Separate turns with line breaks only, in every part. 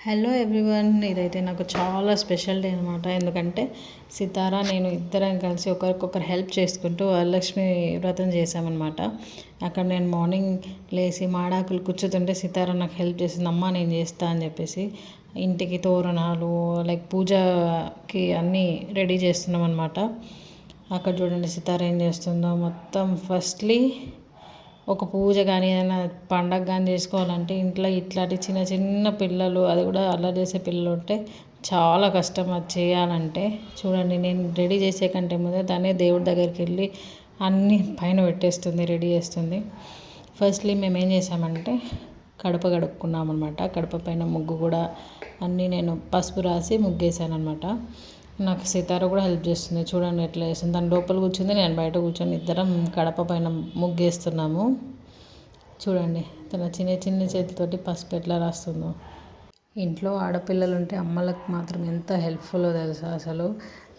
Hello everyone, ఇదైతే నాకు చాలా స్పెషల్ డే అనమాట. ఎందుకంటే సితారా నేను ఇద్దరం కలిసి ఒకరికొకరు హెల్ప్ చేసుకుంటూ వరలక్ష్మి వ్రతం చేసామన్నమాట. అక్కడ నేను మార్నింగ్ లేచి మాడాకులు కూర్చుతుంటే సితారా నాకు హెల్ప్ చేసింది. అమ్మ నేను చేస్తా అని చెప్పేసి ఇంటికి తోరణాలు లైక్ పూజకి అన్నీ రెడీ చేస్తున్నాం అనమాట. అక్కడ చూడండి సితారా ఏం చేస్తుందో. మొత్తం ఫస్ట్లీ ఒక పూజ కానీ ఏదైనా పండగ కానీ చేసుకోవాలంటే ఇంట్లో ఇట్లాంటి చిన్న చిన్న పిల్లలు, అది కూడా అల్లరి చేసే పిల్లలు ఉంటే చాలా కష్టం అది చేయాలంటే. చూడండి, నేను రెడీ చేసే కంటే ముందే దాన్ని దేవుడి దగ్గరికి వెళ్ళి అన్నీ పైన పెట్టేస్తుంది, రెడీ చేస్తుంది. ఫస్ట్లీ మేము ఏం చేసామంటే కడప కడుక్కున్నాం అనమాట. కడప పైన ముగ్గు కూడా అన్నీ నేను పసుపు రాసి ముగ్గేసాను అనమాట. నాకు సితార కూడా హెల్ప్ చేస్తుంది. చూడండి ఎట్లా చేస్తుంది. తను లోపల కూర్చుంది, నేను బయట కూర్చొని ఇద్దరం కడప పైన ముగ్గేస్తున్నాము. చూడండి తన చిన్న చిన్న చేతితోటి పసుపు ఎట్లా రాస్తుందో. ఇంట్లో ఆడపిల్లలు ఉంటే అమ్మలకు మాత్రం ఎంత హెల్ప్ఫుల్లో తెలుసా అసలు.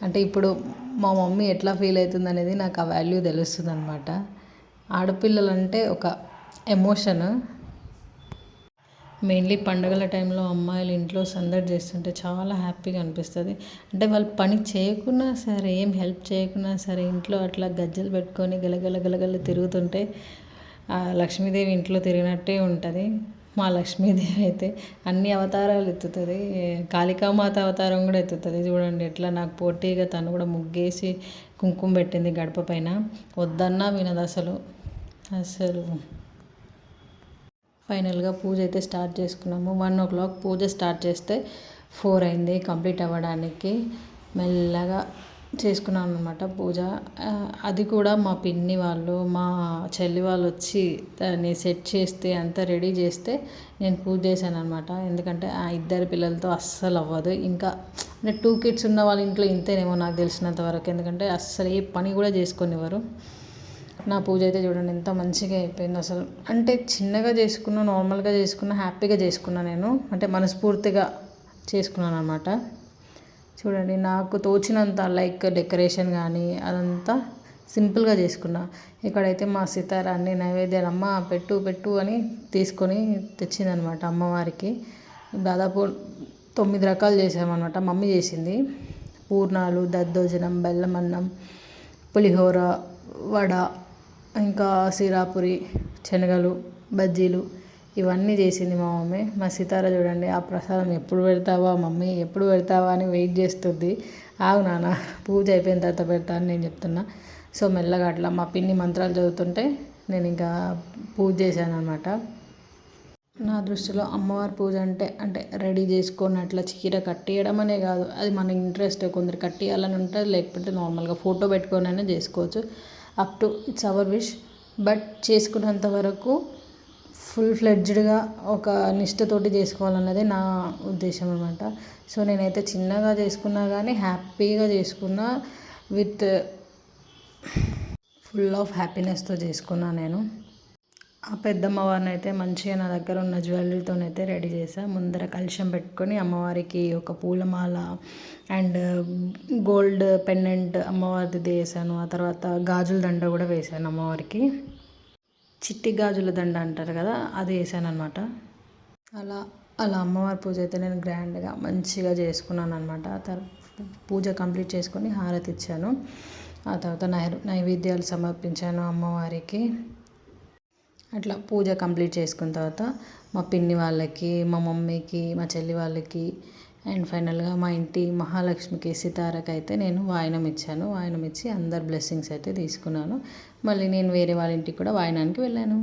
అంటే ఇప్పుడు మా మమ్మీ ఎట్లా ఫీల్ అవుతుంది అనేది నాకు ఆ వాల్యూ తెలుస్తుంది అనమాట. ఆడపిల్లలు అంటే ఒక ఎమోషన్. మెయిన్లీ పండుగల టైంలో అమ్మాయిలు ఇంట్లో సందడి చేస్తుంటే చాలా హ్యాపీగా అనిపిస్తుంది. అంటే వాళ్ళు పని చేయకున్నా సరే, ఏం హెల్ప్ చేయకున్నా సరే, ఇంట్లో అట్లా గజ్జలు పెట్టుకొని గలగల గలగల తిరుగుతుంటే లక్ష్మీదేవి ఇంట్లో తిరిగినట్టే ఉంటుంది. మా లక్ష్మీదేవి అయితే అన్ని అవతారాలు ఎత్తుతుంది. కాళికామాత అవతారం కూడా ఎత్తుతుంది. చూడండి ఎట్లా నాకు పోటీగా తను కూడా ముగ్గేసి కుంకుమ పెట్టింది గడప పైన. వద్దన్నా వినదు అసలు. ఫైనల్గా పూజ అయితే స్టార్ట్ చేసుకున్నాము. 1 o'clock పూజ స్టార్ట్ చేస్తే 4 అయింది కంప్లీట్ అవ్వడానికి. మెల్లగా చేసుకున్నాను అనమాట పూజ. అది కూడా మా పిన్ని వాళ్ళు, మా చెల్లి వాళ్ళు వచ్చి దాన్ని సెట్ చేస్తే అంతా రెడీ చేస్తే నేను పూజ చేశాను అనమాట. ఎందుకంటే ఆ ఇద్దరు పిల్లలతో అస్సలు అవ్వదు. ఇంకా అంటే 2 kids ఉన్న వాళ్ళ ఇంట్లో ఇంతేనేమో నాకు తెలిసినంత వరకు. ఎందుకంటే అస్సలు ఏ పని కూడా చేసుకొనివ్వరు. నా పూజ అయితే చూడండి ఎంత మంచిగా అయిపోయింది అసలు. అంటే చిన్నగా చేసుకున్నా, నార్మల్గా చేసుకున్నా, హ్యాపీగా చేసుకున్నా నేను. అంటే మనస్ఫూర్తిగా చేసుకున్నాను అనమాట. చూడండి నాకు తోచినంత లైక్ డెకరేషన్ కానీ అదంతా సింపుల్గా చేసుకున్నా. ఇక్కడైతే మా సితారా అన్ని నైవేద్యాలు అమ్మ పెట్టు పెట్టు అని తీసుకొని తెచ్చిందనమాట అమ్మవారికి. దాదాపు 9 రకాలు చేసామన్నమాట. మమ్మీ చేసింది. పూర్ణాలు, దద్దోజనం, బెల్లం అన్నం, పులిహోర, వడ, ఇంకా సిరాపురి, శనగలు, బజ్జీలు ఇవన్నీ చేసింది మా మమ్మీ. మా సితార చూడండి ఆ ప్రసాదం ఎప్పుడు పెడతావా మమ్మీ, ఎప్పుడు పెడతావా అని వెయిట్ చేస్తుంది. ఆగు నాన్న, పూజ అయిపోయిన తర్వాత పెడతా అని నేను చెప్తున్నా. సో మెల్లగా అట్లా మా పిన్ని మంత్రాలు చదువుతుంటే నేను ఇంకా పూజ చేశాను అనమాట. నా దృష్టిలో అమ్మవారి పూజ అంటే రెడీ చేసుకొని అట్లా చీర కట్టేయడం అనే కాదు, అది మన ఇంట్రెస్ట్. కొందరు కట్టేయాలని ఉంటుంది, లేకపోతే నార్మల్గా ఫోటో పెట్టుకొని చేసుకోవచ్చు. Up to its our wish. But చేసుకున్నంత వరకు ఫుల్ ఫ్లెడ్జ్డ్గా ఒక నిష్టతోటి చేసుకోవాలన్నదే నా ఉద్దేశం అనమాట. సో నేనైతే చిన్నగా చేసుకున్నా కానీ హ్యాపీగా చేసుకున్నా, విత్ ఫుల్ ఆఫ్ హ్యాపీనెస్తో చేసుకున్నా నేను. ఆ పెద్దమ్మవారిని అయితే మంచిగా నా దగ్గర ఉన్న జ్యువెలరీతోనైతే రెడీ చేసా. ముందర కలశం పెట్టుకొని అమ్మవారికి ఒక పూలమాల అండ్ గోల్డ్ పెండెంట్ అమ్మవారిది వేసాను. ఆ తర్వాత గాజుల దండ కూడా వేసాను అమ్మవారికి. చిట్టి గాజుల దండ అంటారు కదా, అది వేసాను అనమాట. అలా అలా అమ్మవారి పూజ అయితే నేను గ్రాండ్గా మంచిగా చేసుకున్నాను అనమాట. పూజ కంప్లీట్ చేసుకొని హారతి ఇచ్చాను. ఆ తర్వాత నైవేద్యాలు సమర్పించాను అమ్మవారికి. అట్లా పూజ కంప్లీట్ చేసుకున్న తర్వాత మా పిన్ని వాళ్ళకి, మా మమ్మీకి, మా చెల్లి వాళ్ళకి అండ్ ఫైనల్గా మా ఇంటి మహాలక్ష్మికి సితారకి అయితే నేను వాయనం ఇచ్చాను. వాయనం ఇచ్చి అందరి బ్లెస్సింగ్స్ అయితే తీసుకున్నాను. మళ్ళీ నేను వేరే వాళ్ళ ఇంటికి కూడా వాయనానికి వెళ్ళాను.